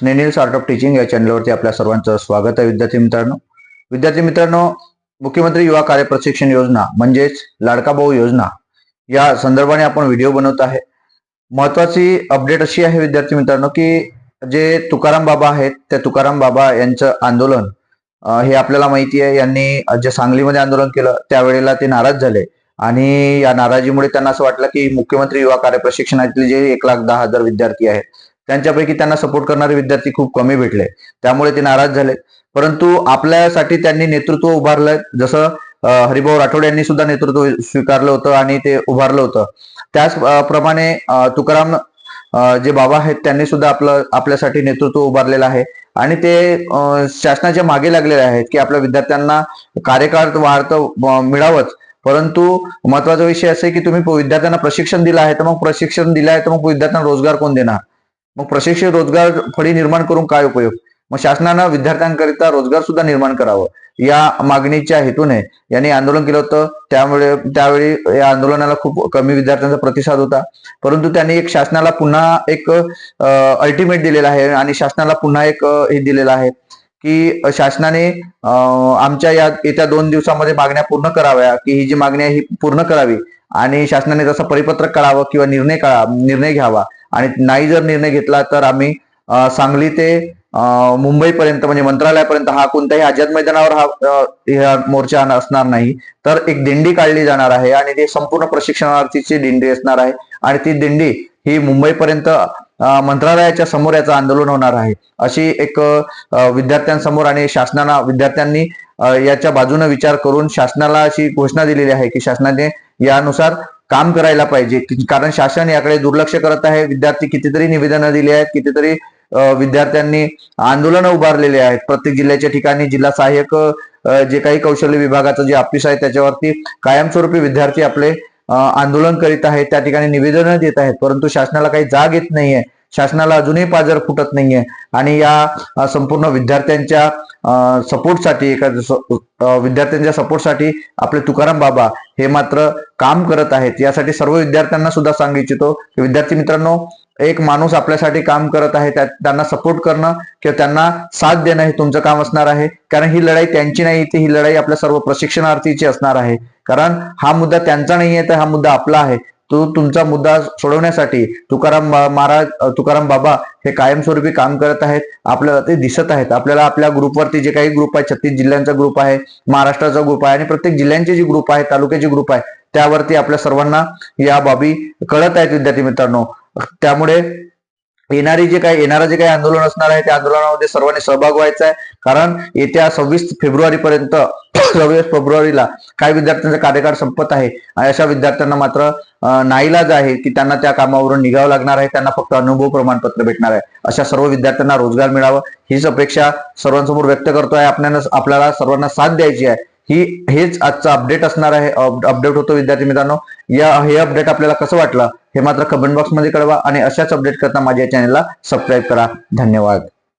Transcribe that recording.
स्नेनिल art of teaching या चॅनलवरती आपल्या सर्वांचं स्वागत आहे. विद्यार्थी मित्रांनो, मुख्यमंत्री युवा कार्य प्रशिक्षण योजना म्हणजेच लाडका भाऊ योजना या संदर्भाने आपण व्हिडिओ बनवत आहे. महत्वाची अपडेट अशी आहे विद्यार्थी मित्रांनो की जे तुकाराम बाबा आहेत त्या तुकाराम बाबा यांचं आंदोलन हे आपल्याला माहिती आहे. यांनी जे सांगलीमध्ये आंदोलन केलं त्यावेळेला ते नाराज झाले आणि या नाराजीमुळे त्यांना असं वाटलं की मुख्यमंत्री युवा कार्य प्रशिक्षणातले जे 1,10,000 विद्यार्थी आहेत त्यांच्यापैकी त्यांना सपोर्ट करणारे विद्यार्थी खूप कमी भेटले, त्यामुळे ते नाराज झाले. परंतु आपल्यासाठी त्यांनी नेतृत्व उभारलंय. जसं हरिभाऊ राठोड यांनी सुद्धा नेतृत्व स्वीकारलं होतं आणि ते उभारलं होतं, त्याचप्रमाणे तुकाराम जे बाबा आहेत त्यांनी सुद्धा आपल्यासाठी नेतृत्व उभारलेलं आहे आणि ते शासनाच्या मागे लागलेले आहेत की आपल्या विद्यार्थ्यांना कार्यकाळ वाढतं मिळावंच. परंतु महत्वाचा विषय असा आहे की तुम्ही विद्यार्थ्यांना प्रशिक्षण दिलं आहे तर मग प्रशिक्षण दिलं आहे तर मग विद्यार्थ्यांना रोजगार कोण देणार? मग प्रशिक्षित रोजगार फळी निर्माण करून काय उपयोग? मग शासनानं विद्यार्थ्यांकरिता रोजगार सुद्धा निर्माण करावं या मागणीच्या हेतूने यांनी आंदोलन केलं होतं. त्यावेळी या आंदोलनाला खूप कमी विद्यार्थ्यांचा प्रतिसाद होता. परंतु त्यांनी एक शासनाला पुन्हा एक अल्टिमेट दिलेला आहे आणि शासनाला पुन्हा एक हे दिलेलं आहे की शासनाने आमच्या या येत्या 2 दिवसामध्ये मागण्या पूर्ण कराव्या, की ही जी मागणी आहे ही पूर्ण करावी आणि शासनाने जसं परिपत्रक काढावं किंवा निर्णय घ्यावा आणि नाही जर निर्णय घेतला तर आम्ही सांगली ते मुंबईपर्यंत म्हणजे मंत्रालयापर्यंत हा कोणत्याही आझाद मैदानावर हा मोर्चा असणार नाही, तर एक दिंडी काढली जाणार आहे आणि ते संपूर्ण प्रशिक्षणार्थीची दिंडी असणार आहे आणि ती दिंडी ही मुंबईपर्यंत मंत्रालयाच्या समोर याचं आंदोलन होणार आहे. अशी एक विद्यार्थ्यांसमोर आणि विद्यार्थ्यांनी याच्या बाजूने विचार करून शासनाला अशी घोषणा दिलेली आहे की शासनाने यानुसार काम करायला पाहिजे, कारण शासन याकडे दुर्लक्ष करत आहे. विद्यार्थी कितीतरी निवेदनं दिली आहेत, कितीतरी विद्यार्थ्यांनी आंदोलनं उभारलेले आहेत. प्रत्येक जिल्ह्याच्या ठिकाणी जिल्हा सहाय्यक जे काही कौशल्य विभागाचं जे ऑफिस आहे त्याच्यावरती कायमस्वरूपी विद्यार्थी आपले आंदोलन करीत आहेत, त्या ठिकाणी निवेदनं देत आहेत. परंतु शासनाला काही जाग येत नाहीये, शासनाला अजूनही पाजर फुटत नाहीये आणि या संपूर्ण विद्यार्थ्यांच्या सपोर्टसाठी विद्यार्थ्यांच्या सपोर्टसाठी आपले तुकाराम बाबा हे मात्र काम करत आहेत. यासाठी सर्व विद्यार्थ्यांना सुद्धा सांगू इच्छितो की विद्यार्थी मित्रांनो, एक माणूस आपल्यासाठी काम करत आहे, त्यांना सपोर्ट करणं किंवा त्यांना साथ देणं हे तुमचं काम असणार आहे. कारण ही लढाई त्यांची नाही, ही लढाई आपल्या सर्व प्रशिक्षणार्थीची असणार आहे. कारण हा मुद्दा त्यांचा नाही आहे तर हा मुद्दा आपला आहे. तुमचा मुद्दा सोडवण्यासाठी तुकाराम बाबा हे कायमस्वरूपी काम करत आहेत. आपल्याला ते दिसत आहेत. आपल्याला आपल्या ग्रुपवरती जे काही ग्रुप आहे, 36 जिल्ह्यांचा ग्रुप आहे, महाराष्ट्राचा ग्रुप आहे आणि प्रत्येक जिल्ह्यांचे जे ग्रुप आहे, तालुक्याचे ग्रुप आहे, त्यावरती आपल्या सर्वांना या बाबी कळत आहेत विद्यार्थी मित्रांनो. त्यामुळे येणारं जे काही आंदोलन असणार आहे त्या आंदोलनामध्ये सर्वांनी सहभाग व्हायचा आहे. कारण येत्या 26 फेब्रुवारीला काही विद्यार्थ्यांचा कार्यकाळ संपत आहे आणि अशा विद्यार्थ्यांना मात्र नाईलाज आहे की त्यांना त्या कामावरून निघावं लागणार आहे. त्यांना फक्त अनुभव प्रमाणपत्र भेटणार आहे. अशा सर्व विद्यार्थ्यांना रोजगार मिळावं हीच अपेक्षा सर्वांसमोर व्यक्त करतोय. आपल्याला सर्वांना साथ द्यायची आहे. हेच आजचा अपडेट असणार आहे. अपडेट होतो विद्यार्थी मित्रांनो. हे अपडेट आपल्याला कसं वाटलं हे मात्र कमेंट बॉक्स मध्ये कळवा आणि अशाच अपडेट करता माझ्या चॅनलला सबस्क्राईब करा. धन्यवाद.